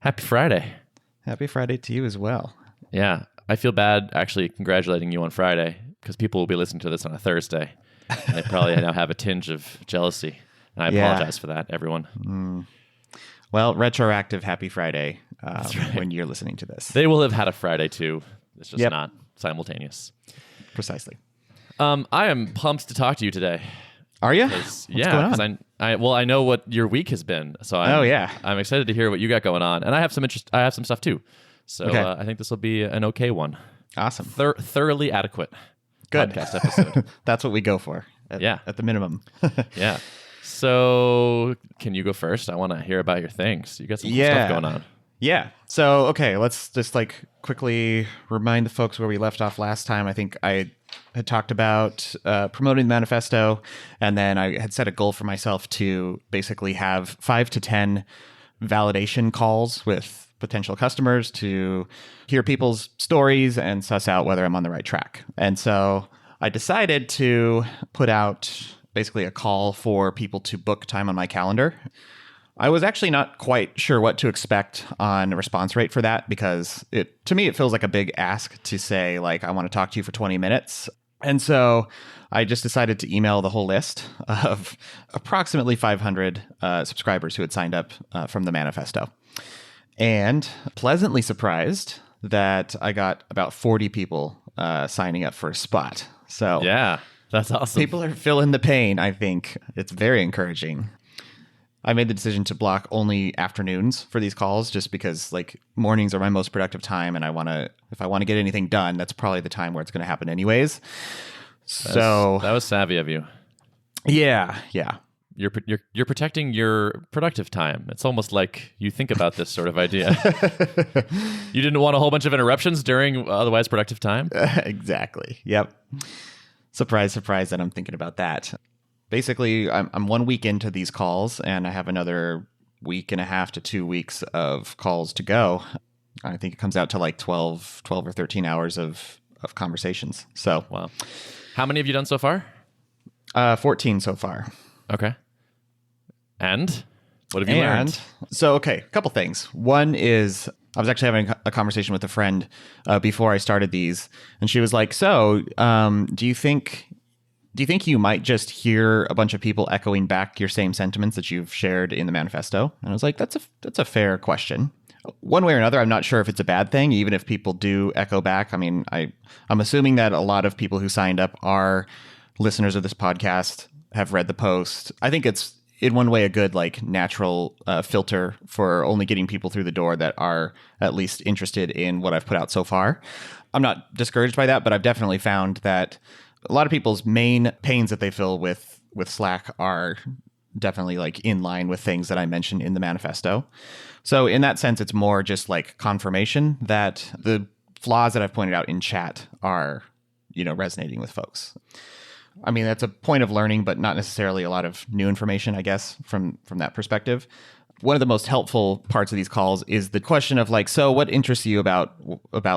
Happy Friday. Happy Friday to you as well. Yeah, I feel bad actually congratulating you on Friday because people will be listening to this on a Thursday. And they probably now have a tinge of jealousy. And I apologize for that, everyone. Well, retroactive Happy Friday right. when you're listening to this. They will have had a Friday too. It's just not simultaneous. Precisely. I am pumped to talk to you today. Are you? What's going on? I know what your week has been, so I'm excited to hear what you got going on, and I have some interest. I have some stuff too, so I think this will be an okay one. Awesome, thoroughly adequate. Good podcast episode. That's what we go for. At the minimum. Yeah. So, can you go first? I want to hear about your things. You got some cool stuff going on. Yeah. So, okay, let's just quickly remind the folks where we left off last time. I think I had talked about promoting the manifesto, and then I had set a goal for myself to basically have 5 to 10 validation calls with potential customers to hear people's stories and suss out whether I'm on the right track. And so I decided to put out basically a call for people to book time on my calendar. I was actually not quite sure what to expect on a response rate for that because to me, it feels like a big ask to say, I want to talk to you for 20 minutes. And so I just decided to email the whole list of approximately 500 subscribers who had signed up from the manifesto. And pleasantly surprised that I got about 40 people signing up for a spot. So yeah, that's awesome. People are feeling the pain, I think. It's very encouraging. I made the decision to block only afternoons for these calls just because mornings are my most productive time. And if I want to get anything done, that's probably the time where it's going to happen anyways. That was savvy of you. Yeah. You're protecting your productive time. It's almost like you think about this sort of idea. You didn't want a whole bunch of interruptions during otherwise productive time? Exactly. Yep. Surprise that I'm thinking about that. Basically, I'm 1 week into these calls, and I have another week and a half to 2 weeks of calls to go. I think it comes out to 12 or 13 hours of conversations. So, wow. How many have you done so far? 14 so far. Okay. And what have you learned? So, a couple things. One is I was actually having a conversation with a friend before I started these, and she was like, "So, do you think you might just hear a bunch of people echoing back your same sentiments that you've shared in the manifesto?" And I was like, "That's a fair question. One way or another, I'm not sure if it's a bad thing, even if people do echo back. I mean, I'm assuming that a lot of people who signed up are listeners of this podcast, have read the post. I think it's in one way a good natural filter for only getting people through the door that are at least interested in what I've put out so far. I'm not discouraged by that, but I've definitely found that a lot of people's main pains that they feel with Slack are definitely in line with things that I mentioned in the manifesto. So in that sense, it's more just confirmation that the flaws that I've pointed out in chat are, resonating with folks. I mean, that's a point of learning, but not necessarily a lot of new information, I guess, from that perspective. One of the most helpful parts of these calls is the question of so what interests you about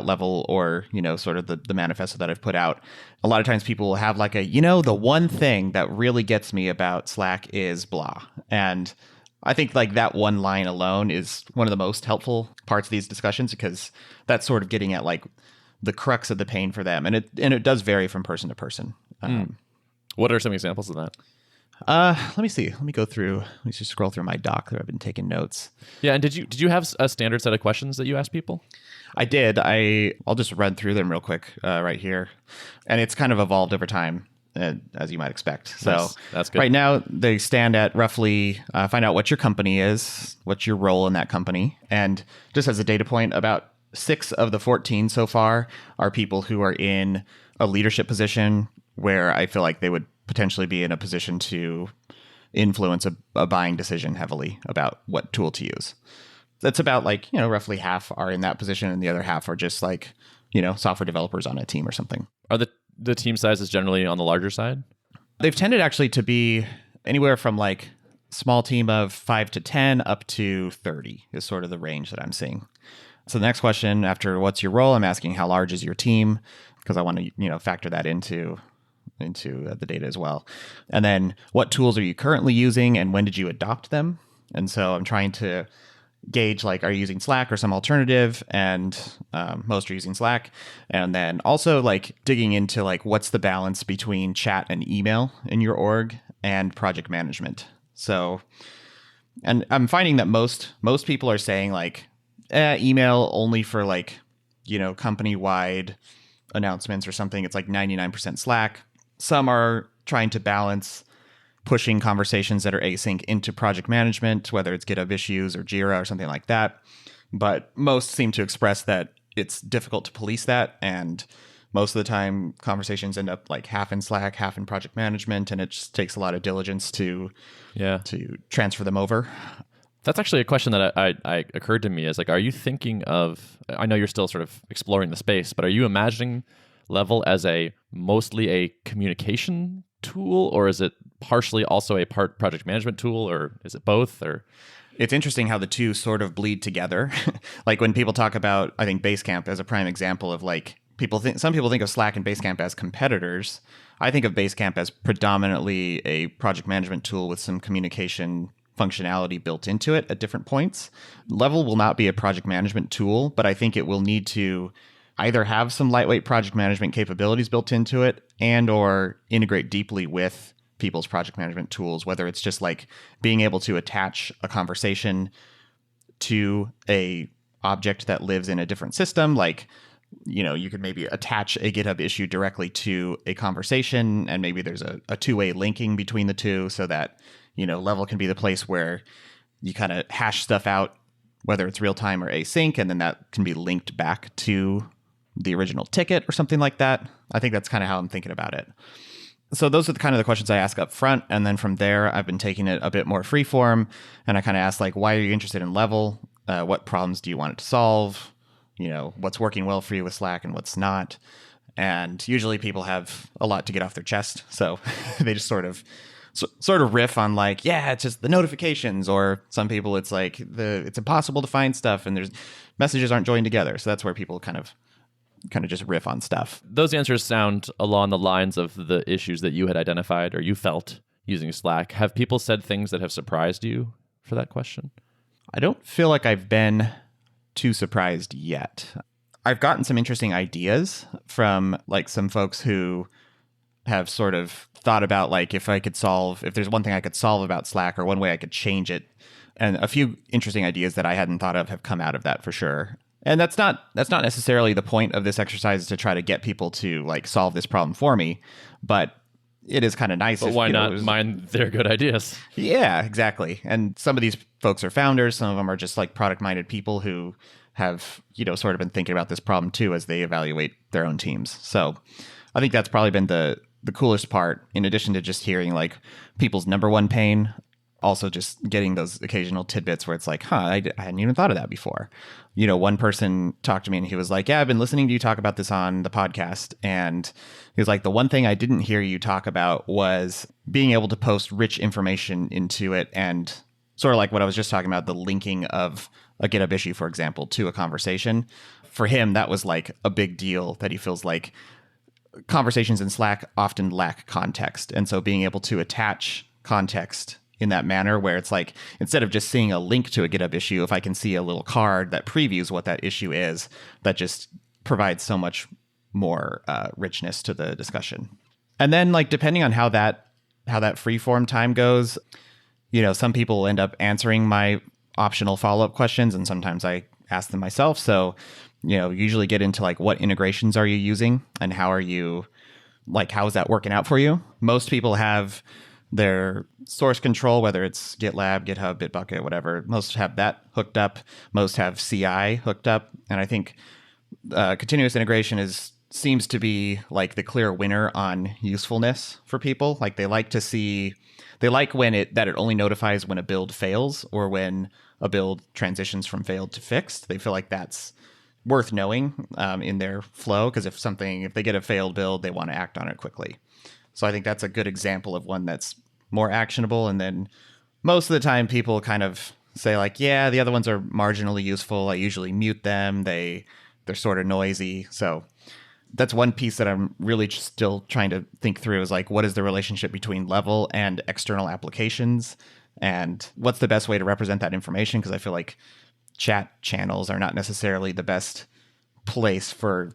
Level or, sort of the manifesto that I've put out. A lot of times people will have the one thing that really gets me about Slack is blah. And I think that one line alone is one of the most helpful parts of these discussions because that's sort of getting at the crux of the pain for them. And it does vary from person to person. What are some examples of that? Let me see. Let me go through. Let me just scroll through my doc there. I've been taking notes. Yeah, and did you have a standard set of questions that you asked people? I did. I'll just run through them real quick right here, and it's kind of evolved over time, as you might expect. So nice. That's good. Right now they stand at roughly find out what your company is, what's your role in that company, and just as a data point, about 6 of the 14 so far are people who are in a leadership position where I feel like they would potentially be in a position to influence a buying decision heavily about what tool to use. That's about roughly half are in that position and the other half are just software developers on a team or something. Are the team sizes generally on the larger side? They've tended actually to be anywhere from small team of 5 to 10 up to 30 is sort of the range that I'm seeing. So the next question after what's your role, I'm asking how large is your team because I want to factor that into the data as well. And then what tools are you currently using and when did you adopt them? And so I'm trying to gauge like, are you using Slack or some alternative? And most are using Slack. And then also like digging into like what's the balance between chat and email in your org and project management. So, and I'm finding that most people are saying like email only for like, company-wide announcements or something. It's like 99% Slack. Some are trying to balance pushing conversations that are async into project management, whether it's GitHub issues or Jira or something like that. But most seem to express that it's difficult to police that. And most of the time, conversations end up like half in Slack, half in project management. And it just takes a lot of diligence to transfer them over. That's actually a question that I occurred to me is like, are you thinking of, I know you're still sort of exploring the space, but are you imagining Level as mostly a communication tool, or is it partially also a project management tool, or is it both? Or it's interesting how the two sort of bleed together. Like when people talk about, I think Basecamp as a prime example of like some people think of Slack and Basecamp as competitors. I think of Basecamp as predominantly a project management tool with some communication functionality built into it at different points. Level will not be a project management tool, but I think it will need to either have some lightweight project management capabilities built into it and or integrate deeply with people's project management tools, whether it's just like being able to attach a conversation to a object that lives in a different system. Like, you could maybe attach a GitHub issue directly to a conversation, and maybe there's a two-way linking between the two so that, Level can be the place where you kind of hash stuff out, whether it's real time or async, and then that can be linked back to the original ticket or something like that. I think that's kind of how I'm thinking about it. So those are the kind of the questions I ask up front. And then from there, I've been taking it a bit more freeform. And I kind of ask like, why are you interested in Level? What problems do you want it to solve? What's working well for you with Slack and what's not. And usually people have a lot to get off their chest. So they just sort of riff on like, yeah, it's just the notifications. Or some people it's like it's impossible to find stuff and there's messages aren't joined together. So that's where people kind of just riff on stuff. Those answers sound along the lines of the issues that you had identified or you felt using Slack. Have people said things that have surprised you for that question? I don't feel like I've been too surprised yet. I've gotten some interesting ideas from like some folks who have sort of thought about like if there's one thing I could solve about Slack or one way I could change it. And a few interesting ideas that I hadn't thought of have come out of that for sure. And that's not necessarily the point of this exercise, is to try to get people to like solve this problem for me, but it is kind of nice. But why not mind their good ideas? Yeah, exactly. And some of these folks are founders. Some of them are just like product-minded people who have, sort of been thinking about this problem too as they evaluate their own teams. So I think that's probably been the coolest part, in addition to just hearing like people's number one pain. Also just getting those occasional tidbits where it's like, I hadn't even thought of that before. One person talked to me and he was like, yeah, I've been listening to you talk about this on the podcast. And he was like, the one thing I didn't hear you talk about was being able to post rich information into it. And sort of like what I was just talking about, the linking of a GitHub issue, for example, to a conversation. For him, that was like a big deal, that he feels like conversations in Slack often lack context. And so being able to attach context in that manner, where it's like, instead of just seeing a link to a GitHub issue, if I can see a little card that previews what that issue is, that just provides so much more richness to the discussion. And then like, depending on how that freeform time goes, some people end up answering my optional follow-up questions, and sometimes I ask them myself. So, usually get into like, what integrations are you using and how is that working out for you? Most people have their source control, whether it's GitLab, GitHub, Bitbucket, whatever. Most have that hooked up. Most have CI hooked up. And I think continuous integration seems to be like the clear winner on usefulness for people. Like they like when it only notifies when a build fails or when a build transitions from failed to fixed. They feel like that's worth knowing in their flow, because if they get a failed build, they want to act on it quickly. So I think that's a good example of one that's more actionable. And then most of the time people kind of say like, yeah, the other ones are marginally useful. I usually mute them. They're sort of noisy. So that's one piece that I'm really still trying to think through, is like, what is the relationship between Level and external applications? And what's the best way to represent that information? Because I feel like chat channels are not necessarily the best place for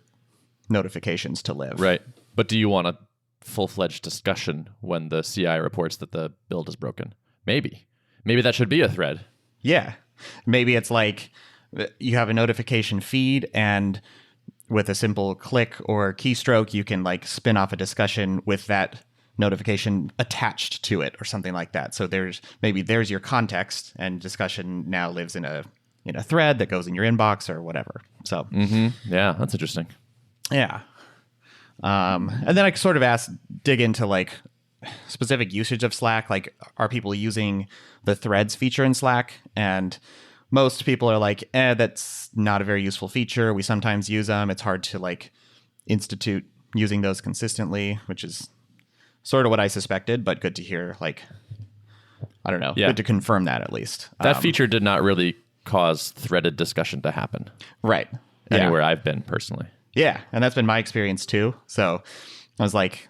notifications to live. Right. But do you want a full-fledged discussion when the CI reports that the build is broken? Maybe that should be a thread. Yeah. Maybe it's like you have a notification feed, and with a simple click or keystroke, you can like spin off a discussion with that notification attached to it or something like that. So there's your context, and discussion now lives in a thread that goes in your inbox or whatever. So yeah, that's interesting. Yeah. And then I sort of dig into like specific usage of Slack. Like, are people using the threads feature in Slack? And most people are like, that's not a very useful feature. We sometimes use them. It's hard to like institute using those consistently, which is sort of what I suspected, but good to hear. Like, I don't know. Yeah. Good to confirm that at least. That feature did not really cause threaded discussion to happen. Right. Anywhere I've been personally. Yeah. And that's been my experience too. So I was like,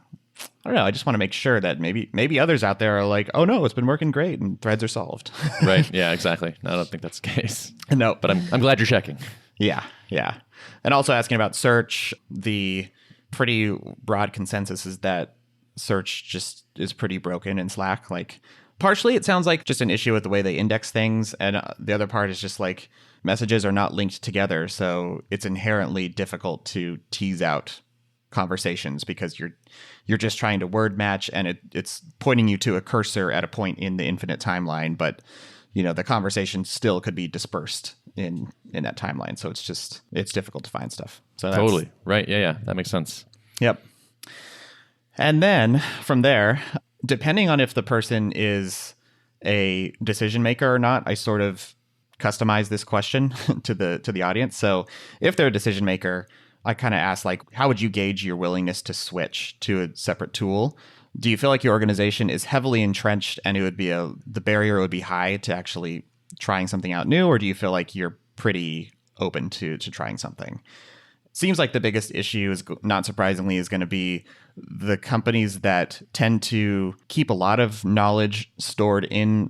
I don't know. I just want to make sure that maybe others out there are like, oh no, it's been working great and threads are solved. Right. Yeah, exactly. No, I don't think that's the case. No. But I'm glad you're checking. Yeah. Yeah. And also asking about search, the pretty broad consensus is that search just is pretty broken in Slack. Like, partially it sounds like just an issue with the way they index things. And the other part is just like messages are not linked together. So it's inherently difficult to tease out conversations because you're just trying to word match, and it's pointing you to a cursor at a point in the infinite timeline, but the conversation still could be dispersed in that timeline. So it's difficult to find stuff. So totally right. Yeah, that makes sense. Yep. And then from there, depending on if the person is a decision maker or not, I sort of customize this question to the audience. So if they're a decision maker, I kind of ask, like, how would you gauge your willingness to switch to a separate tool? Do you feel like your organization is heavily entrenched and it would be the barrier would be high to actually trying something out new? Or do you feel like you're pretty open to trying something? Seems like the biggest issue is, not surprisingly, is going to be the companies that tend to keep a lot of knowledge stored in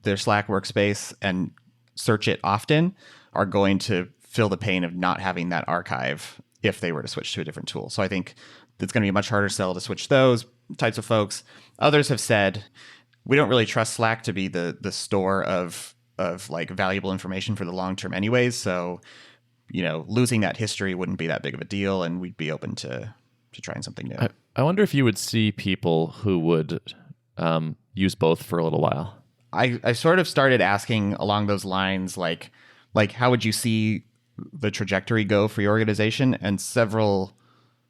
their Slack workspace and search it often are going to feel the pain of not having that archive if they were to switch to a different tool. So I think it's going to be a much harder sell to switch those types of folks. Others have said, we don't really trust Slack to be the store of like valuable information for the long term anyways. So, losing that history wouldn't be that big of a deal, and we'd be open to trying something new. I wonder if you would see people who would use both for a little while. I sort of started asking along those lines, like how would you see the trajectory go for your organization? And several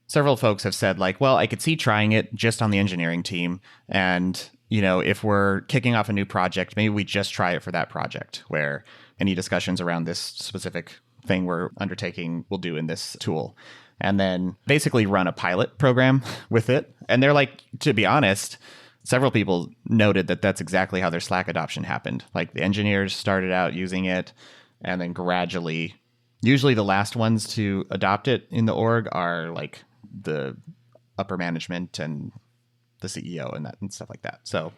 folks have said, like, well, I could see trying it just on the engineering team. And, if we're kicking off a new project, maybe we just try it for that project, where any discussions around this specific thing we're undertaking we'll do in this tool. And then basically run a pilot program with it. And they're like, to be honest, several people noted that that's exactly how their Slack adoption happened. Like, the engineers started out using it, and then gradually, usually the last ones to adopt it in the org are like the upper management and the CEO and stuff like that. So,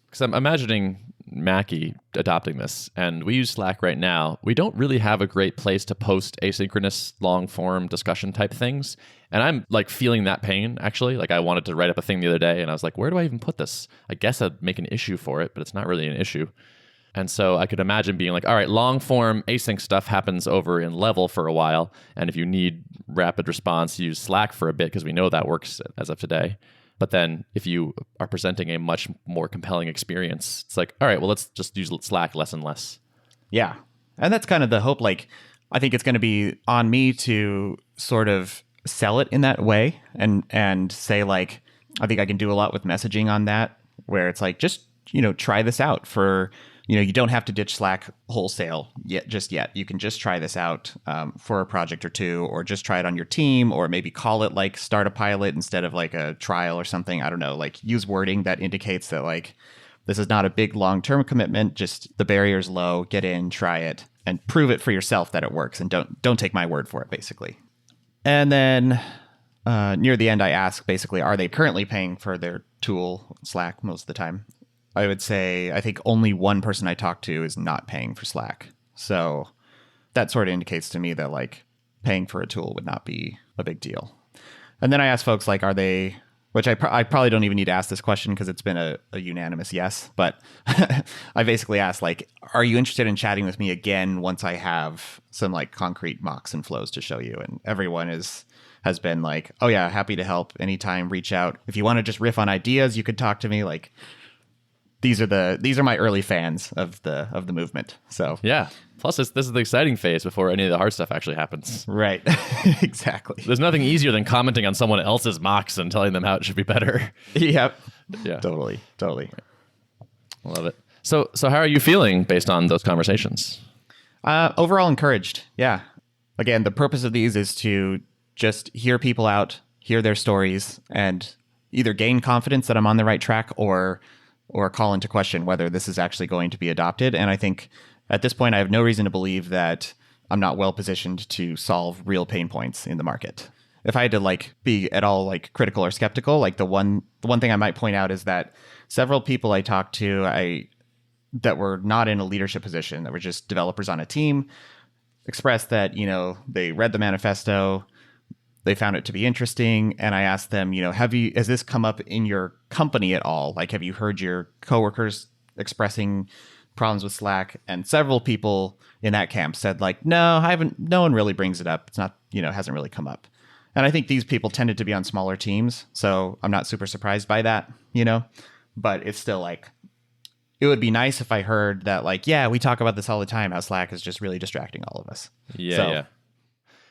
because I'm imagining Mackie adopting this, and we use Slack right now. We don't really have a great place to post asynchronous long form discussion type things. And I'm like feeling that pain, actually. Like, I wanted to write up a thing the other day, and I was like, where do I even put this? I guess I'd make an issue for it, but it's not really an issue. And so I could imagine being like, all right, long form async stuff happens over in Level for a while. And if you need rapid response, use Slack for a bit, because we know that works as of today. But then if you are presenting a much more compelling experience, it's like, all right, well, let's just use Slack less and less. Yeah. And that's kind of the hope. Like, I think it's going to be on me to sort of sell it in that way and say, like, I think I can do a lot with messaging on that, where it's like, just, try this out for... you don't have to ditch Slack wholesale yet. You can just try this out for a project or two, or just try it on your team, or maybe call it like start a pilot instead of like a trial or something. I don't know, like use wording that indicates that like this is not a big long-term commitment. Just the barrier's low, get in, try it, and prove it for yourself that it works. And don't take my word for it, basically. And then near the end, I ask basically, are they currently paying for their tool, Slack, most of the time? I would say I think only one person I talked to is not paying for Slack. So that sort of indicates to me that like paying for a tool would not be a big deal. And then I ask folks like, are they, which I probably don't even need to ask this question because it's been a unanimous yes, but I basically asked like, are you interested in chatting with me again once I have some like concrete mocks and flows to show you? And everyone has been like, oh yeah, happy to help anytime, reach out. If you want to just riff on ideas, you could talk to me. Like these are my early fans of the movement. So yeah. Plus, this is the exciting phase before any of the hard stuff actually happens. Right. Exactly. There's nothing easier than commenting on someone else's mocks and telling them how it should be better. Yep. Yeah. Totally. Love it. So how are you feeling based on those conversations? Overall encouraged. Yeah. Again, the purpose of these is to just hear people out, hear their stories, and either gain confidence that I'm on the right track or call into question whether this is actually going to be adopted. And I think at this point, I have no reason to believe that I'm not well positioned to solve real pain points in the market. If I had to like be at all like critical or skeptical, like the one thing I might point out is that several people I talked to that were not in a leadership position, that were just developers on a team, expressed that, they read the manifesto, they found it to be interesting, and I asked them, has this come up in your company at all? Like, have you heard your coworkers expressing problems with Slack? And several people in that camp said like, no, I haven't, no one really brings it up. It's not, hasn't really come up. And I think these people tended to be on smaller teams. So I'm not super surprised by that, but it's still like, it would be nice if I heard that like, yeah, we talk about this all the time, how Slack is just really distracting all of us. Yeah.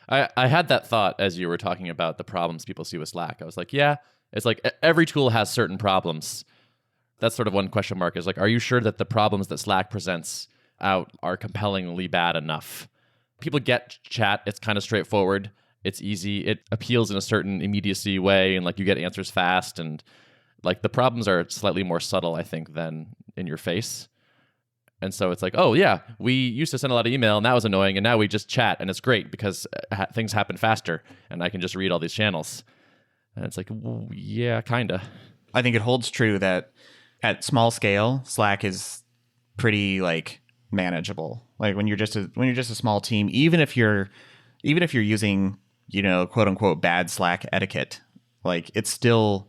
I had that thought as you were talking about the problems people see with Slack. I was like, yeah, it's like every tool has certain problems. That's sort of one question mark is like, are you sure that the problems that Slack presents out are compellingly bad enough? People get chat. It's kind of straightforward. It's easy. It appeals in a certain immediacy way, and like you get answers fast. And like the problems are slightly more subtle, I think, than in your face. And so it's like, oh yeah, we used to send a lot of email and that was annoying, and now we just chat and it's great because things happen faster and I can just read all these channels. And it's like, well, yeah, kinda. I think it holds true that at small scale, Slack is pretty like manageable. Like when you're just a small team, even if you're using, quote unquote bad Slack etiquette, like it's still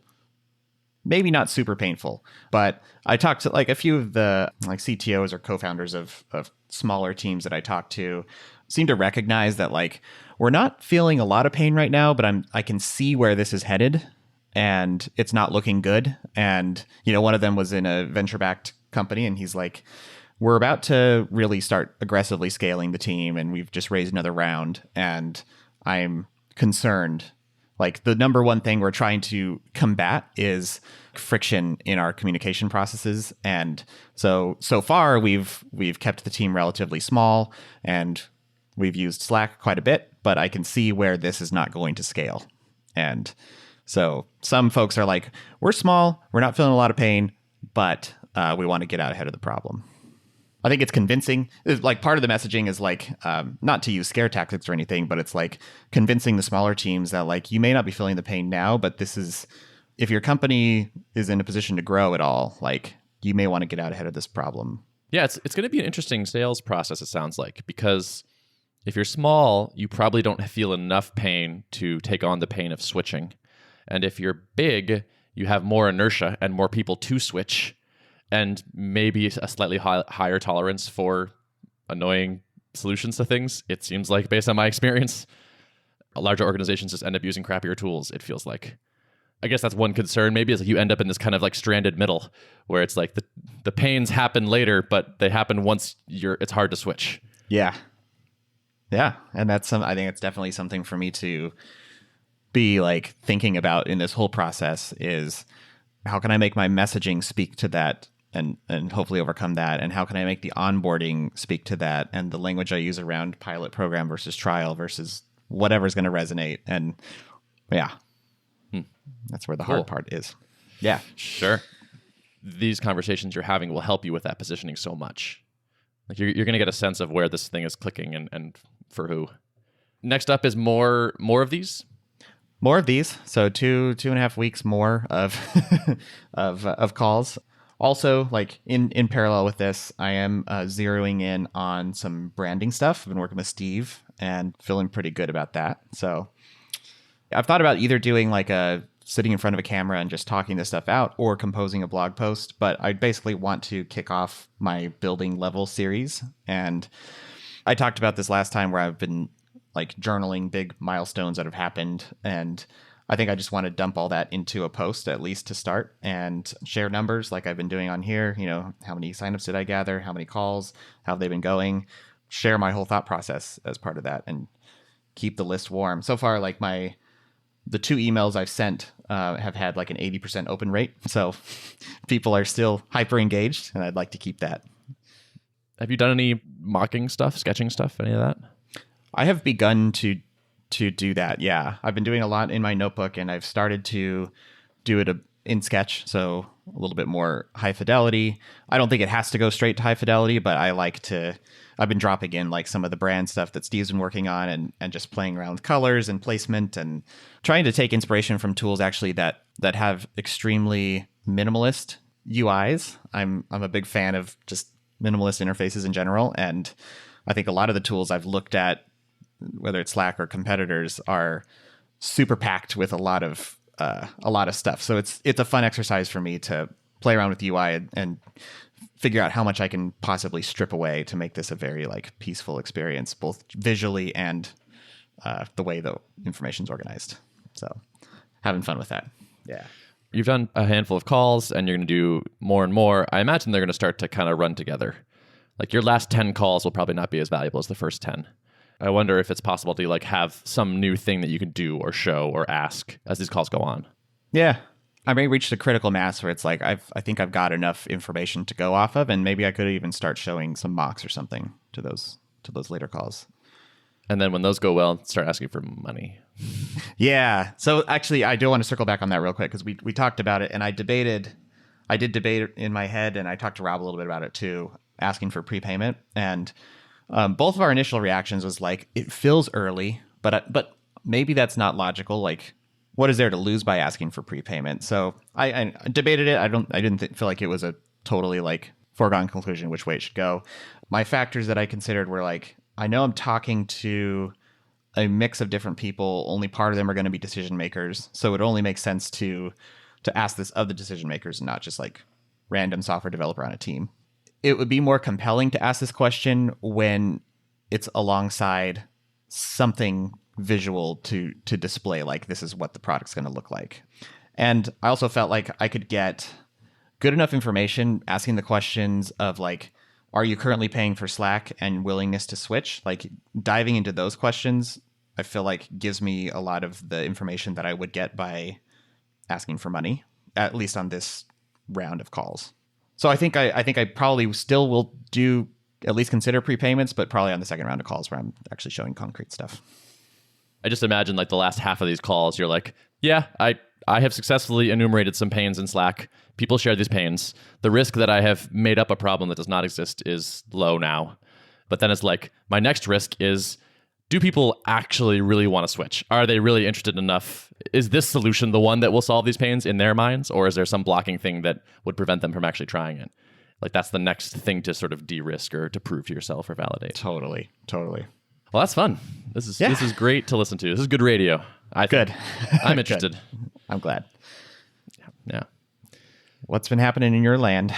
maybe not super painful. But I talked to like a few of the like CTOs or co-founders of smaller teams that I talked to seem to recognize that like we're not feeling a lot of pain right now, but I can see where this is headed. And it's not looking good. And, one of them was in a venture-backed company, and he's like, we're about to really start aggressively scaling the team, and we've just raised another round, and I'm concerned. Like, the number one thing we're trying to combat is friction in our communication processes. And so far, we've kept the team relatively small, and we've used Slack quite a bit, but I can see where this is not going to scale. And so some folks are like, we're small, we're not feeling a lot of pain, but we want to get out ahead of the problem. I think it's convincing. It's like part of the messaging is like, not to use scare tactics or anything, but it's like convincing the smaller teams that like, you may not be feeling the pain now, but this is, if your company is in a position to grow at all, like you may want to get out ahead of this problem. Yeah, it's going to be an interesting sales process, it sounds like, because if you're small, you probably don't feel enough pain to take on the pain of switching. And if you're big, you have more inertia and more people to switch, and maybe a slightly higher tolerance for annoying solutions to things. It seems like, based on my experience, larger organizations just end up using crappier tools, it feels like. I guess that's one concern maybe, is like you end up in this kind of like stranded middle where it's like the pains happen later, but they happen once it's hard to switch. Yeah. Yeah. And I think it's definitely something for me to be like thinking about in this whole process is how can I make my messaging speak to that and hopefully overcome that? And how can I make the onboarding speak to that? And the language I use around pilot program versus trial versus whatever's going to resonate. And yeah, that's where the hard part is. Yeah, sure. These conversations you're having will help you with that positioning so much. Like you're going to get a sense of where this thing is clicking and for who. Next up is more of these. More of these. So 2.5 weeks more of of calls. Also, like in parallel with this, I am zeroing in on some branding stuff. I've been working with Steve and feeling pretty good about that. So I've thought about either doing like a sitting in front of a camera and just talking this stuff out or composing a blog post. But I basically want to kick off my building level series. And I talked about this last time where I've been like journaling big milestones that have happened. And I think I just want to dump all that into a post, at least to start, and share numbers like I've been doing on here. You know, how many signups did I gather? How many calls? How have they been going? Share my whole thought process as part of that and keep the list warm. So far, like the 2 emails I've sent have had like an 80% open rate. So people are still hyper engaged, and I'd like to keep that. Have you done any mocking stuff, sketching stuff, any of that? I have begun to do that. Yeah. I've been doing a lot in my notebook, and I've started to do it in Sketch. So a little bit more high fidelity. I don't think it has to go straight to high fidelity, but I've been dropping in like some of the brand stuff that Steve's been working on and just playing around with colors and placement and trying to take inspiration from tools actually that have extremely minimalist UIs. I'm a big fan of just minimalist interfaces in general. And I think a lot of the tools I've looked at, whether it's Slack or competitors, are super packed with a lot of stuff. So it's a fun exercise for me to play around with UI and figure out how much I can possibly strip away to make this a very like peaceful experience, both visually and the way the information's organized. So having fun with that. Yeah. You've done a handful of calls and you're going to do more and more. I imagine they're going to start to kind of run together. Like your last 10 calls will probably not be as valuable as the first 10. I wonder if it's possible to like have some new thing that you can do or show or ask as these calls go on. Yeah. I may reach the critical mass where it's like I think I've got enough information to go off of, and maybe I could even start showing some mocks or something to those later calls. And then when those go well, start asking for money. Yeah. So actually, I do want to circle back on that real quick because we talked about it, and I did debate it in my head, and I talked to Rob a little bit about it too, asking for prepayment. And both of our initial reactions was like, it feels early, but maybe that's not logical. Like, what is there to lose by asking for prepayment? So I debated it. I didn't feel like it was a totally like foregone conclusion which way it should go. My factors that I considered were like, I know I'm talking to a mix of different people. Only part of them are going to be decision makers. So it only makes sense to ask this of the decision makers and not just like random software developer on a team. It would be more compelling to ask this question when it's alongside something visual to display, like this is what the product's going to look like. And I also felt like I could get good enough information asking the questions of like, are you currently paying for Slack and willingness to switch? Like diving into those questions, I feel like gives me a lot of the information that I would get by asking for money, at least on this round of calls. So I think I probably still will do at least consider prepayments, but probably on the second round of calls where I'm actually showing concrete stuff. I just imagine like the last half of these calls, you're like, yeah, I have successfully enumerated some pains in Slack. People share these pains. The risk that I have made up a problem that does not exist is low now. But then it's like, my next risk is, do people actually really want to switch? Are they really interested enough? Is this solution the one that will solve these pains in their minds? Or is there some blocking thing that would prevent them from actually trying it? Like that's the next thing to sort of de-risk or to prove to yourself or validate. Totally. Well, that's fun. This is great to listen to. This is good radio. Good. I'm interested. I'm glad. Yeah. What's been happening in your land?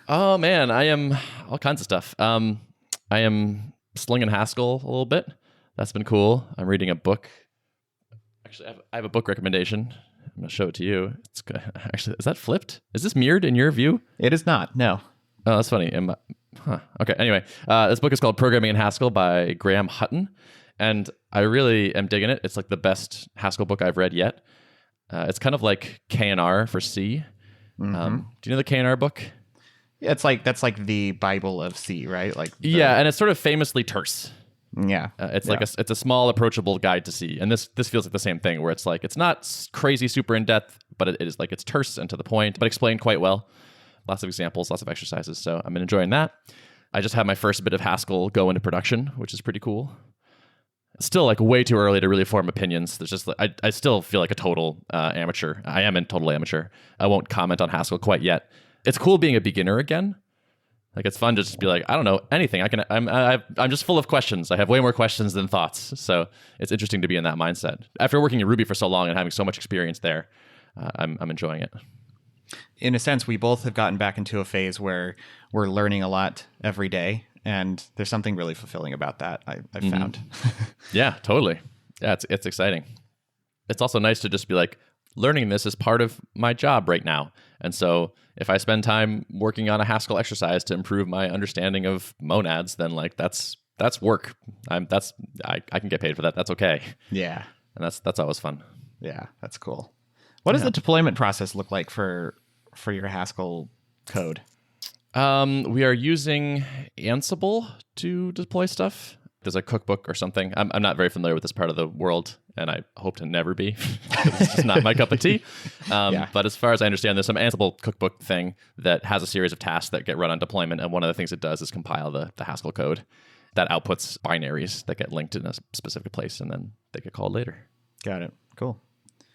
Oh man, I am all kinds of stuff. I am slinging Haskell a little bit. That's been cool. I'm reading a book. Actually, I have a book recommendation. I'm going to show it to you. It's actually, is that flipped? Is this mirrored in your view? It is not. No. Oh, that's funny. Okay. Anyway, this book is called Programming in Haskell by Graham Hutton, and I really am digging it. It's like the best Haskell book I've read yet. It's kind of like K&R for C. Mm-hmm. Do you know the K&R book? Yeah, that's like the Bible of C, right? Like yeah, and it's sort of famously terse. Yeah, it's like it's a small, approachable guide to C, and this feels like the same thing, where it's like it's not crazy, super in depth, but it is like it's terse and to the point, but explained quite well. Lots of examples, lots of exercises. So I'm enjoying that. I just had my first bit of Haskell go into production, which is pretty cool. It's still like way too early to really form opinions. There's just I still feel like a total amateur. I am a total amateur. I won't comment on Haskell quite yet. It's cool being a beginner again. Like, it's fun to just be like, I don't know anything. I'm just full of questions. I have way more questions than thoughts. So it's interesting to be in that mindset. After working in Ruby for so long and having so much experience there, I'm enjoying it. In a sense, we both have gotten back into a phase where we're learning a lot every day, and there's something really fulfilling about that. I've found. Yeah, totally. Yeah, it's exciting. It's also nice to just be like, learning this is part of my job right now. And so if I spend time working on a Haskell exercise to improve my understanding of monads, then like that's work. I can get paid for that. That's okay. Yeah. And that's always fun. Yeah, that's cool. What does the deployment process look like for your Haskell code? We are using Ansible to deploy stuff. There's a cookbook or something. I'm not very familiar with this part of the world, and I hope to never be. It's just not my cup of tea. But as far as I understand, there's some Ansible cookbook thing that has a series of tasks that get run on deployment, and one of the things it does is compile the Haskell code that outputs binaries that get linked in a specific place, and then they get called later. Got it. Cool.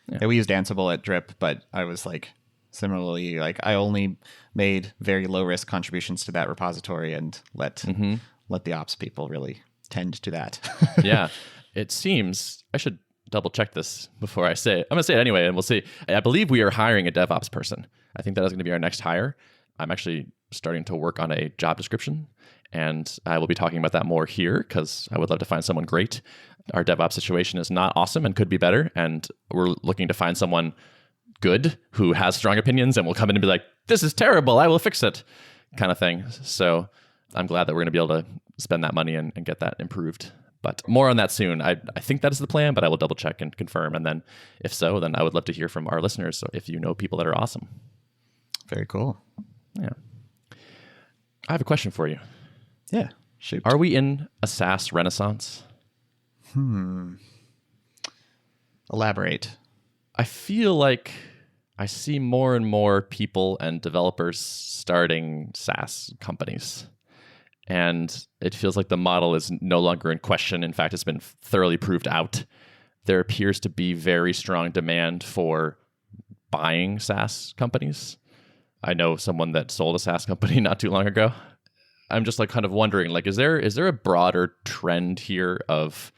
Yeah, we used Ansible at Drip, but I was like, similarly, like I only made very low risk contributions to that repository and let the ops people really tend to that. Yeah, it seems I should double check this before I say it. I'm gonna say it anyway, and we'll see. I believe we are hiring a DevOps person. I think that is going to be our next hire. I'm actually starting to work on a job description, and I will be talking about that more here because I would love to find someone great. Our DevOps situation is not awesome and could be better, and we're looking to find someone good who has strong opinions and will come in and be like, this is terrible, I will fix it, kind of thing. So I'm glad that we're going to be able to spend that money and get that improved. But more on that soon. I think that is the plan, but I will double check and confirm. And then if so, then I would love to hear from our listeners. So if you know people that are awesome. Very cool. Yeah. I have a question for you. Yeah, shoot. Are we in a SaaS renaissance? Elaborate. I feel like I see more and more people and developers starting SaaS companies. And it feels like the model is no longer in question. In fact, it's been thoroughly proved out. There appears to be very strong demand for buying SaaS companies. I know someone that sold a SaaS company not too long ago. I'm just like kind of wondering, like, is there a broader trend here of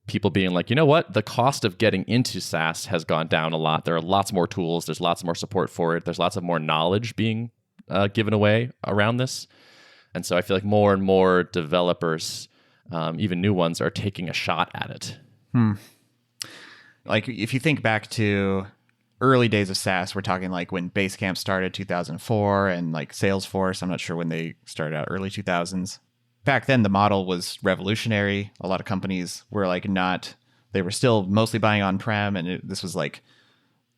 people being like, you know what, the cost of getting into SaaS has gone down a lot. There are lots more tools. There's lots more support for it. There's lots of more knowledge being given away around this. And so I feel like more and more developers, even new ones, are taking a shot at it. Like if you think back to early days of SaaS, we're talking like when Basecamp started 2004 and like Salesforce, I'm not sure when they started out, early 2000s. Back then, the model was revolutionary. A lot of companies were like they were still mostly buying on-prem, and this was like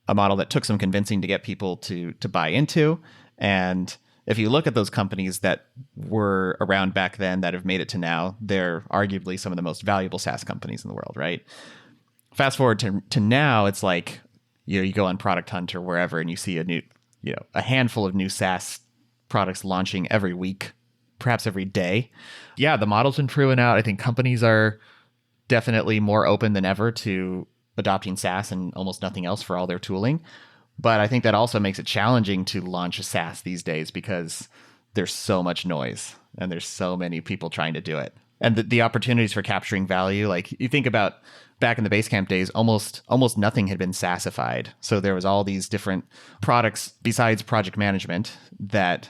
a model that took some convincing to get people to buy into. And if you look at those companies that were around back then that have made it to now, they're arguably some of the most valuable SaaS companies in the world, right? Fast forward to now, it's like, you go on Product Hunt or wherever, and you see a handful of new SaaS products launching every week, perhaps every day. Yeah, the model's been proven out. I think companies are definitely more open than ever to adopting SaaS and almost nothing else for all their tooling. But I think that also makes it challenging to launch a SaaS these days because there's so much noise and there's so many people trying to do it. And the opportunities for capturing value, like you think about back in the Basecamp days, almost nothing had been SaaSified. So there was all these different products besides project management that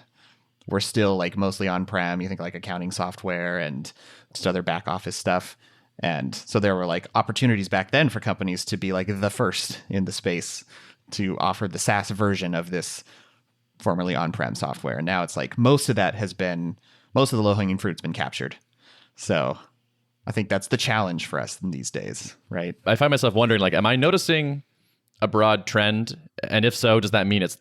were still like mostly on-prem. You think like accounting software and just other back office stuff. And so there were like opportunities back then for companies to be like the first in the space to offer the SaaS version of this formerly on-prem software. And now it's like most of the low-hanging fruit's been captured. So I think that's the challenge for us in these days, right? I find myself wondering, like, am I noticing a broad trend? And if so, does that mean it's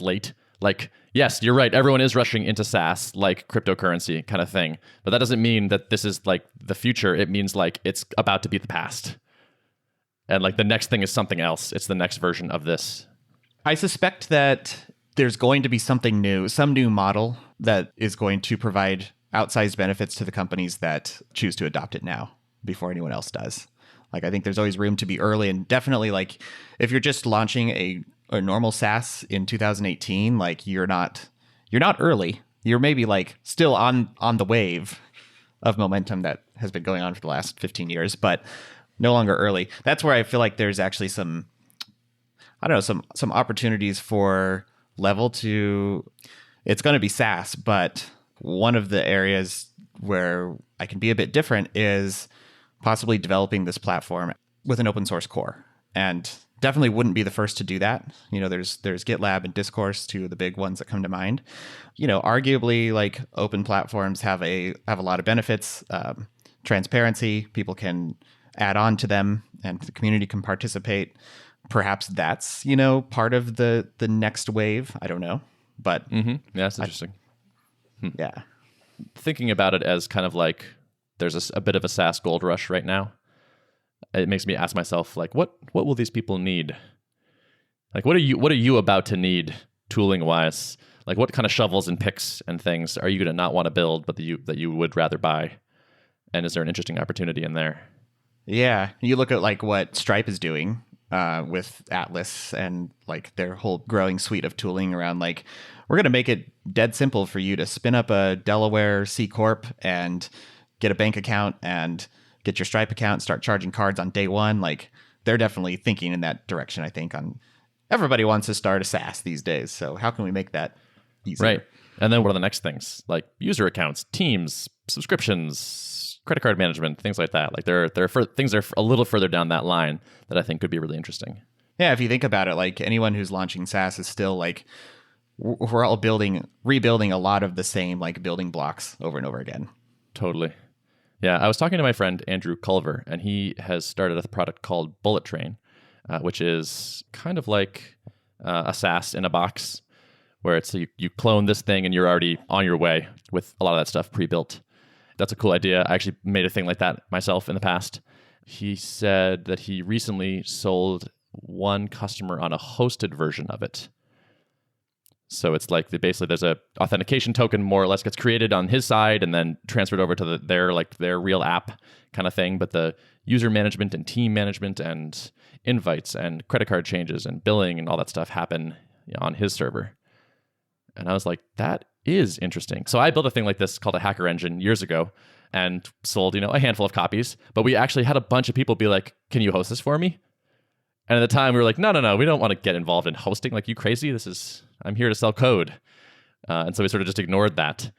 late? Like, yes, you're right. Everyone is rushing into SaaS, like cryptocurrency kind of thing. But that doesn't mean that this is like the future. It means like it's about to be the past. And like the next thing is something else. It's the next version of this. I suspect that there's going to be something new, some new model that is going to provide outsized benefits to the companies that choose to adopt it now before anyone else does. Like, I think there's always room to be early, and definitely like if you're just launching a normal SaaS in 2018, like you're not you're not early. You're maybe like still on the wave of momentum that has been going on for the last 15 years, but no longer early. That's where I feel like there's actually some opportunities for Level to, it's going to be SaaS, but one of the areas where I can be a bit different is possibly developing this platform with an open source core. And definitely wouldn't be the first to do that. There's GitLab and Discourse, two of the big ones that come to mind. Arguably, like, open platforms have a lot of benefits. Transparency, people can add on to them, and the community can participate. Perhaps that's part of the next wave. I don't know, but yeah, that's interesting. Yeah, thinking about it as kind of like there's a bit of a SaaS gold rush right now. It makes me ask myself, like, what will these people need? Like, what are you about to need tooling wise? Like, what kind of shovels and picks and things are you going to not want to build, but that you would rather buy? And is there an interesting opportunity in there? Yeah, you look at like what Stripe is doing with Atlas and like their whole growing suite of tooling around, like, we're going to make it dead simple for you to spin up a Delaware C Corp and get a bank account and get your Stripe account, start charging cards on day one. Like, they're definitely thinking in that direction, I think. Everybody wants to start a SaaS these days, so how can we make that easier? Right. And then what are the next things? Like user accounts, teams, subscriptions, credit card management, things like that. Like there are things that are a little further down that line that I think could be really interesting. Yeah, if you think about it, like, anyone who's launching SaaS is still like, we're all rebuilding a lot of the same like building blocks over and over again. Totally. Yeah, I was talking to my friend Andrew Culver, and he has started a product called Bullet Train, which is kind of like a SaaS in a box, where it's you clone this thing and you're already on your way with a lot of that stuff pre-built. That's a cool idea. I actually made a thing like that myself in the past. He said that he recently sold one customer on a hosted version of it. So it's like basically there's a authentication token more or less gets created on his side and then transferred over to their real app kind of thing. But the user management and team management and invites and credit card changes and billing and all that stuff happen on his server. And I was like, that is interesting. So I built a thing like this called a Hacker Engine years ago and sold, a handful of copies. But we actually had a bunch of people be like, can you host this for me? And at the time we were like, no, we don't want to get involved in hosting. Like, you crazy? I'm here to sell code. And so we sort of just ignored that.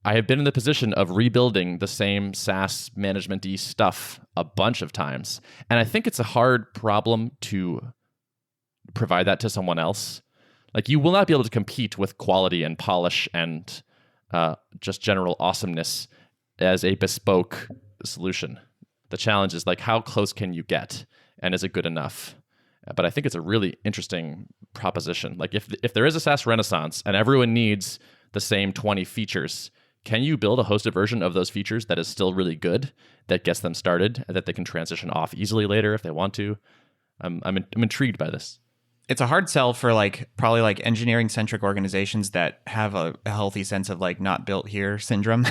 I have been in the position of rebuilding the same SaaS management-y stuff a bunch of times. And I think it's a hard problem to provide that to someone else. Like, you will not be able to compete with quality and polish and just general awesomeness as a bespoke solution. The challenge is, like, how close can you get? And is it good enough? But I think it's a really interesting proposition. Like, if there is a SaaS renaissance and everyone needs the same 20 features, can you build a hosted version of those features that is still really good, that gets them started, and that they can transition off easily later if they want to? I'm intrigued by this. It's a hard sell for probably engineering centric organizations that have a healthy sense of not built here syndrome,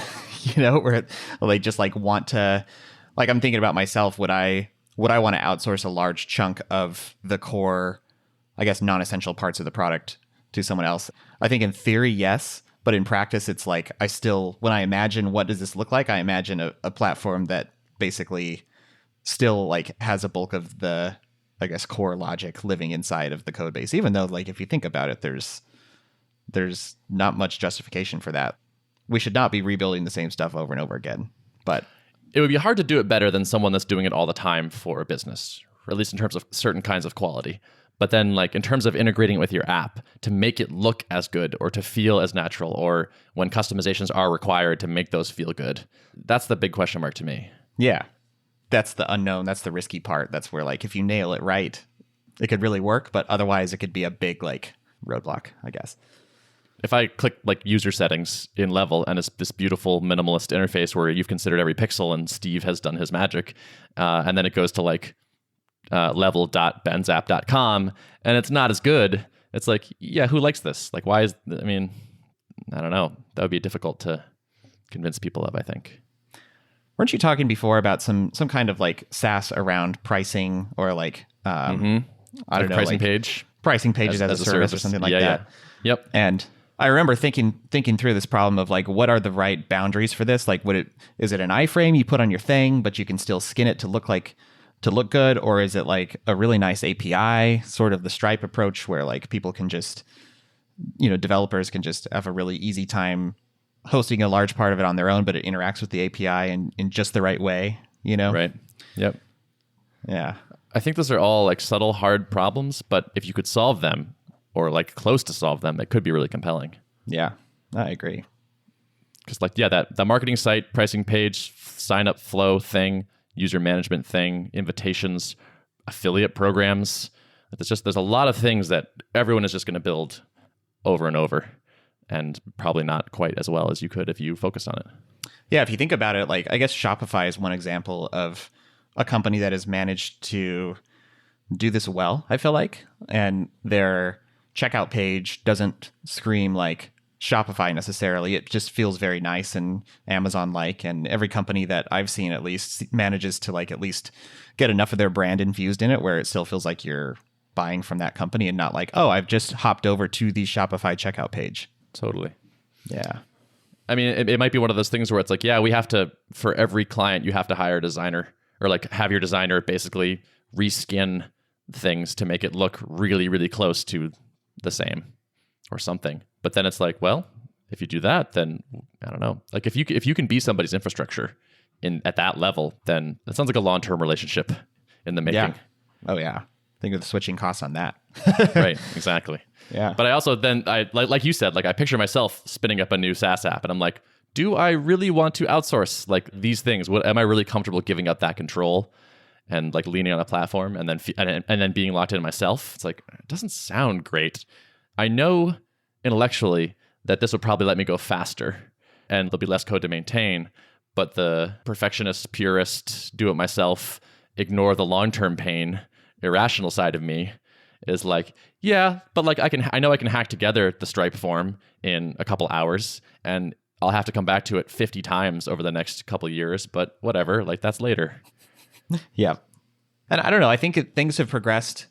where they just want to, I'm thinking about myself. Would I want to outsource a large chunk of the core, I guess, non-essential parts of the product to someone else? I think in theory, yes. But in practice, it's when I imagine what does this look like, I imagine a platform that basically still has a bulk of the, I guess, core logic living inside of the code base, even though if you think about it, there's not much justification for that. We should not be rebuilding the same stuff over and over again. But it would be hard to do it better than someone that's doing it all the time for a business, or at least in terms of certain kinds of quality. But then in terms of integrating it with your app to make it look as good or to feel as natural, or when customizations are required to make those feel good, that's the big question mark to me. Yeah. That's the unknown. That's the risky part. That's where if you nail it right, it could really work. But otherwise it could be a big roadblock, I guess. If I click user settings in Level and it's this beautiful minimalist interface where you've considered every pixel and Steve has done his magic, and then it goes to level.benzapp.com and it's not as good, it's yeah, who likes this? Why is, I don't know. That would be difficult to convince people of, I think. Weren't you talking before about some kind of SaaS around pricing or I don't know, pricing page? Pricing pages as a service or something like that. Yeah. Yep. And I remember thinking through this problem of like, what are the right boundaries for this? Like, is it an iframe you put on your thing, but you can still skin it to look good, or is it like a really nice API, sort of the Stripe approach, where like people can just, developers can just have a really easy time hosting a large part of it on their own, but it interacts with the API in just the right way, Right. Yep. Yeah. I think those are all like subtle, hard problems, but if you could solve them or like close to solve them, it could be really compelling. Yeah, I agree. Because that marketing site, pricing page, sign up flow thing, user management thing, invitations, affiliate programs. There's a lot of things that everyone is just going to build over and over, and probably not quite as well as you could if you focused on it. Yeah, if you think about it, like I guess Shopify is one example of a company that has managed to do this well, I feel like, and their checkout page doesn't scream like Shopify necessarily. It just feels very nice and Amazon-like, and every company that I've seen at least manages to like at least get enough of their brand infused in it where it still feels like you're buying from that company and not like, oh, I've just hopped over to the Shopify checkout page. Totally. Yeah. I mean, it might be one of those things where it's like, yeah, we have to, for every client, you have to hire a designer, or like have your designer basically reskin things to make it look really, really close to the same or something. But then it's like, well, if you do that, then I don't know. Like if you can be somebody's infrastructure at that level, then that sounds like a long-term relationship in the making. Yeah. Oh yeah. Think of the switching costs on that. Right. Exactly. Yeah. But I also then like you said, like I picture myself spinning up a new SaaS app, and I'm like, do I really want to outsource like these things? Am I really comfortable giving up that control and like leaning on a platform and then being locked in myself? It's like, it doesn't sound great. I know intellectually that this will probably let me go faster and there'll be less code to maintain, but the perfectionist, purist, do it myself, ignore the long-term pain, irrational side of me is like, yeah, but like I know I can hack together the Stripe form in a couple hours, and I'll have to come back to it 50 times over the next couple years, but whatever, like that's later. Yeah. And I don't know, I think things have progressed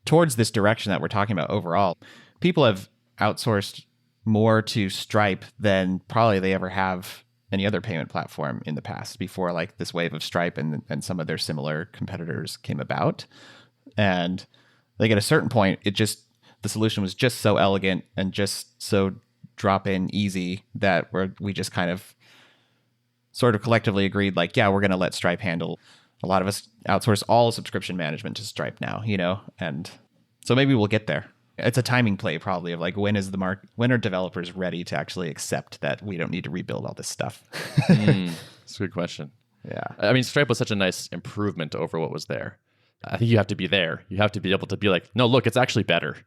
towards this direction that we're talking about overall. People have outsourced more to Stripe than probably they ever have any other payment platform in the past, before like this wave of Stripe and some of their similar competitors came about. And like at a certain point, the solution was just so elegant and just so drop in easy that we just kind of sort of collectively agreed, like, yeah, we're going to let Stripe handle. A lot of us outsource all subscription management to Stripe now, and so maybe we'll get there. It's a timing play probably of like, when are developers ready to actually accept that we don't need to rebuild all this stuff? That's a good question. Yeah. I mean, Stripe was such a nice improvement over what was there. I think you have to be there. You have to be able to be like, no, look, it's actually better.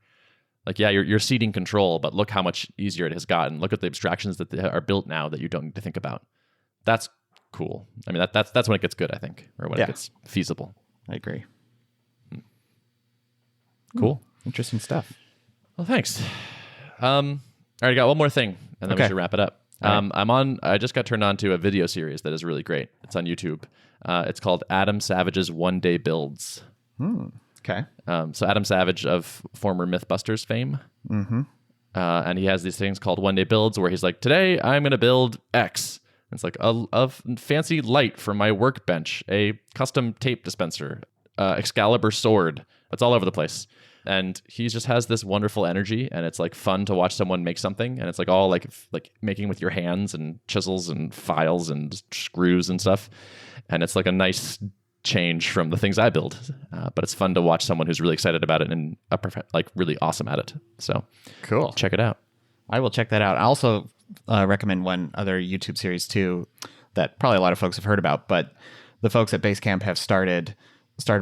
Like, yeah, you're ceding control, but look how much easier it has gotten. Look at the abstractions that are built now that you don't need to think about. That's cool. I mean, that's when it gets good, I think, or when it gets feasible. I agree. Cool. Interesting stuff. Well, thanks. All right, I got one more thing, and then we should wrap it up. Right. I just got turned on to a video series that is really great. It's on YouTube. It's called Adam Savage's One Day Builds. Okay. So Adam Savage of former Mythbusters fame. Mm-hmm. And he has these things called One Day Builds where he's like, today I'm going to build X. It's like a fancy light for my workbench, a custom tape dispenser, Excalibur sword. It's all over the place. And he just has this wonderful energy, and it's like fun to watch someone make something. And it's like all like making with your hands and chisels and files and screws and stuff. And it's like a nice change from the things I build. But it's fun to watch someone who's really excited about it and really awesome at it. So cool. Check it out. I will check that out. I also recommend one other YouTube series too that probably a lot of folks have heard about, but the folks at Basecamp have started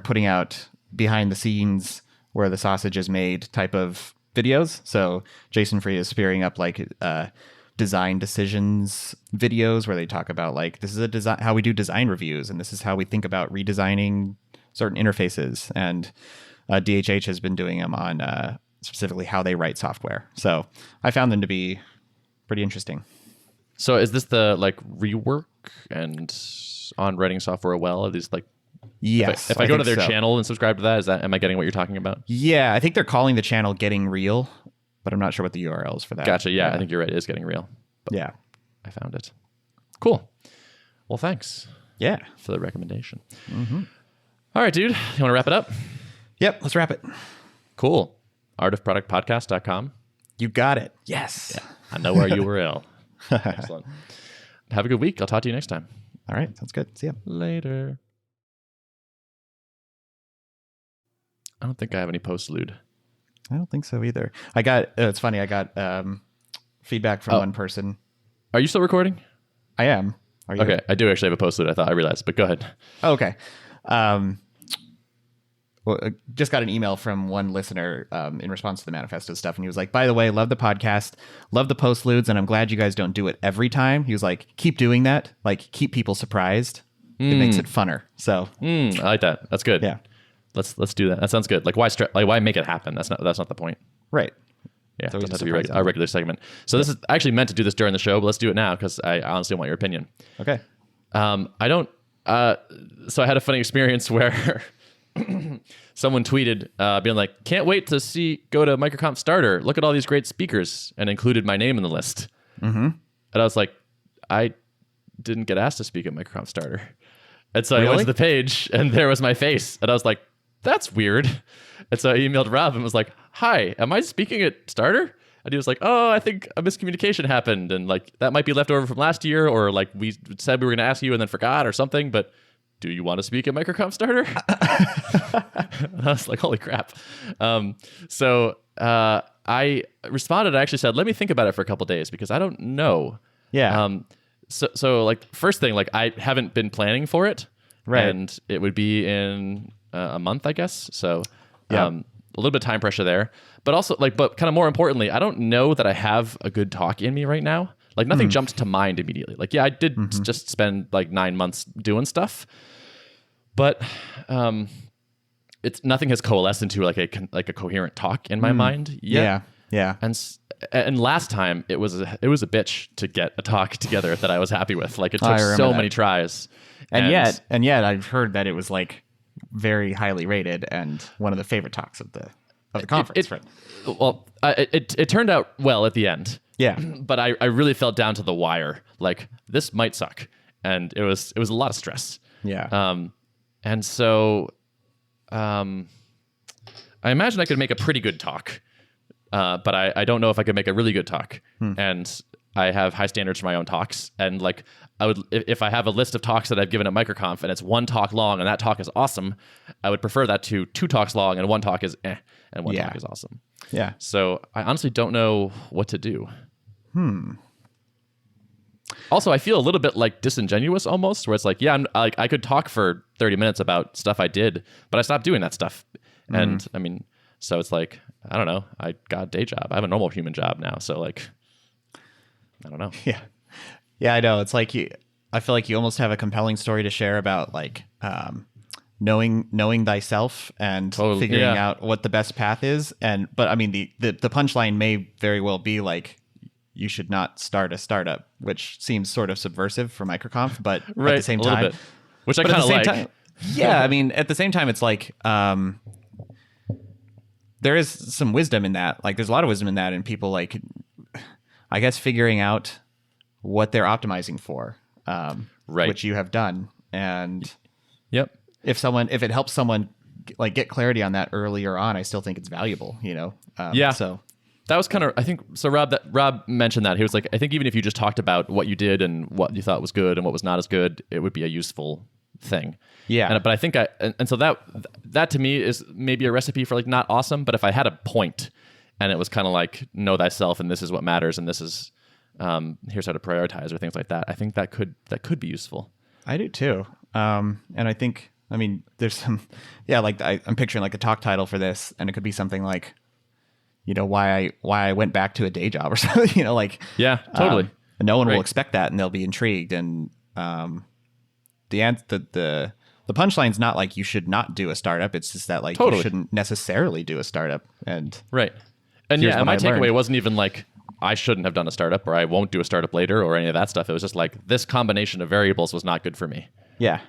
putting out behind the scenes where the sausage is made type of videos. So Jason Free is spearing up like design decisions videos where they talk about like, this is how we do design reviews, and this is how we think about redesigning certain interfaces. And DHH has been doing them on specifically how they write software. So I found them to be pretty interesting. So is this the like rework and on writing software well? Are these like, yes, if I go to their channel and subscribe to that, am I getting what you're talking about? Yeah, I think they're calling the channel Getting Real, but I'm not sure what the URL is for that. Gotcha. Yeah, I think you're right. It is getting real. But Yeah. I found it. Cool. Well, thanks. Yeah. For the recommendation. All right, dude. You want to wrap it up? Yep. Let's wrap it. Cool. Artofproductpodcast.com. You got it. Yes. Yeah. I know our URL. Excellent. Have a good week. I'll talk to you next time. All right. Sounds good. See ya. Later. I don't think I have any postlude. I don't think so either. I got, it's funny. I got feedback from one person. Are you still recording? I am. Are you? Okay. I do actually have a postlude. I realized, but go ahead. Oh, okay. Well, just got an email from one listener in response to the manifesto stuff. And he was like, by the way, love the podcast, love the postludes, and I'm glad you guys don't do it every time. He was like, keep doing that. Like, keep people surprised. It makes it funner. So I like that. That's good. Yeah. Let's do that. That sounds good. Like, why make it happen? That's not the point. Right. Yeah, it doesn't have to be our regular segment. So this is I actually meant to do this during the show, but let's do it now because I honestly want your opinion. Okay. I don't. So I had a funny experience where someone tweeted, being like, "Can't wait to go to MicroConf Starter. Look at all these great speakers," and included my name in the list. Mm-hmm. And I was like, I didn't get asked to speak at MicroConf Starter, and so I went to the page, and there was my face, and I was like, that's weird. And so I emailed Rob and was like, hi, am I speaking at Starter? And he was like, oh, I think a miscommunication happened. And like, that might be left over from last year, or like we said we were going to ask you and then forgot or something. But do you want to speak at MicroConf Starter? And I was like, holy crap. So I responded. I actually said, let me think about it for a couple of days because I don't know. Yeah. So like first thing, like I haven't been planning for it. Right. And it would be in a month, I guess. So a little bit of time pressure there, but also but kind of more importantly, I don't know that I have a good talk in me right now. Like nothing jumped to mind immediately. Like, yeah, I did just spend like 9 months doing stuff, but nothing has coalesced into like a coherent talk in my mind yet. Yeah. And last time it was a bitch to get a talk together that I was happy with. Like it took so many tries. And yet I've heard that it was like very highly rated and one of the favorite talks of the conference. It turned out well at the end. Yeah. But I really felt down to the wire. Like this might suck. And it was a lot of stress. Yeah. And so I imagine I could make a pretty good talk. But I don't know if I could make a really good talk. And I have high standards for my own talks. And like I would, if I have a list of talks that I've given at MicroConf and it's one talk long and that talk is awesome, I would prefer that to 2 talks long and one talk is and one talk is awesome. Yeah. So I honestly don't know what to do. Also, I feel a little bit like disingenuous almost, where it's like, yeah, I could talk for 30 minutes about stuff I did, but I stopped doing that stuff. And I mean, so it's like, I don't know. I got a day job. I have a normal human job now. So like, I don't know. Yeah. Yeah, I know. It's like I feel like you almost have a compelling story to share about like knowing thyself and figuring out what the best path is. But I mean, the punchline may very well be like, you should not start a startup, which seems sort of subversive for MicroConf, but at the same time, which I kind of like. Yeah, I mean, at the same time, it's like there is some wisdom in that. Like, there's a lot of wisdom in that, and people like, I guess, figuring out what they're optimizing for, which you have done, and if it helps someone like get clarity on that earlier on, I still think it's valuable. You know, So that was kind of, I think, so Rob mentioned that. He was like, I think even if you just talked about what you did and what you thought was good and what was not as good, it would be a useful thing. Yeah. But I think so that to me is maybe a recipe for like not awesome, but if I had a point and it was kind of like know thyself and this is what matters and this is here's how to prioritize or things like that, I think that could be useful. I do too. And I think, I mean, there's some, like I'm picturing like a talk title for this, and it could be something like, you know, why I went back to a day job or something, you know, like, totally. And no one will expect that, and they'll be intrigued. And the punchline's not like you should not do a startup. It's just that like you shouldn't necessarily do a startup. And right. And my takeaway wasn't even like I shouldn't have done a startup or I won't do a startup later or any of that stuff. It was just like this combination of variables was not good for me. Yeah.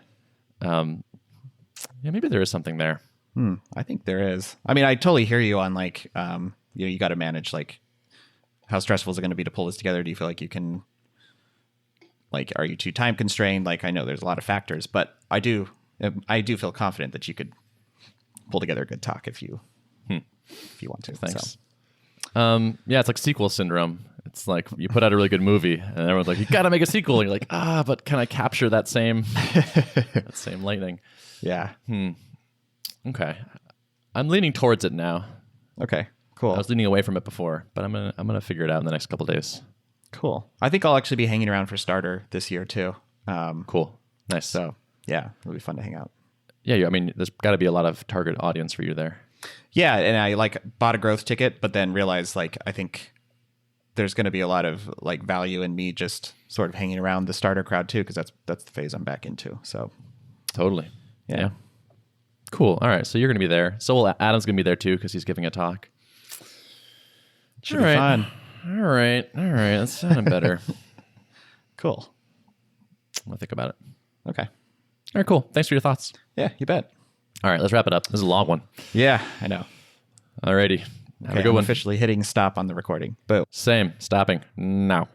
Maybe there is something there. I think there is. I mean, I totally hear you on like, you know, you got to manage like how stressful is it going to be to pull this together? Do you feel like you can, like, are you too time constrained? Like, I know there's a lot of factors, but I do feel confident that you could pull together a good talk if you want to. Thanks. So. Yeah, it's like sequel syndrome. It's like you put out a really good movie, and everyone's like, "You got to make a sequel." And you're like, but can I capture that same lightning? Yeah. Okay, I'm leaning towards it now. Okay. Cool. I was leaning away from it before, but I'm gonna figure it out in the next couple of days. Cool. I think I'll actually be hanging around for Starter this year too. Cool. Nice. So yeah, it'll be fun to hang out. Yeah, I mean, there's got to be a lot of target audience for you there. Yeah, and I like bought a growth ticket, but then realized like I think there's going to be a lot of like value in me just sort of hanging around the Starter crowd too, because that's the phase I'm back into. So totally. Yeah. Cool. All right. So you're going to be there. So Adam's going to be there too because he's giving a talk. Should be fun. All right. That sounded better. Cool. I'll think about it. Okay. All right. Cool. Thanks for your thoughts. Yeah, you bet. All right. Let's wrap it up. This is a long one. Yeah, I know. All righty. Have a good I'm one. officially hitting stop on the recording. Boom. Same. Stopping now.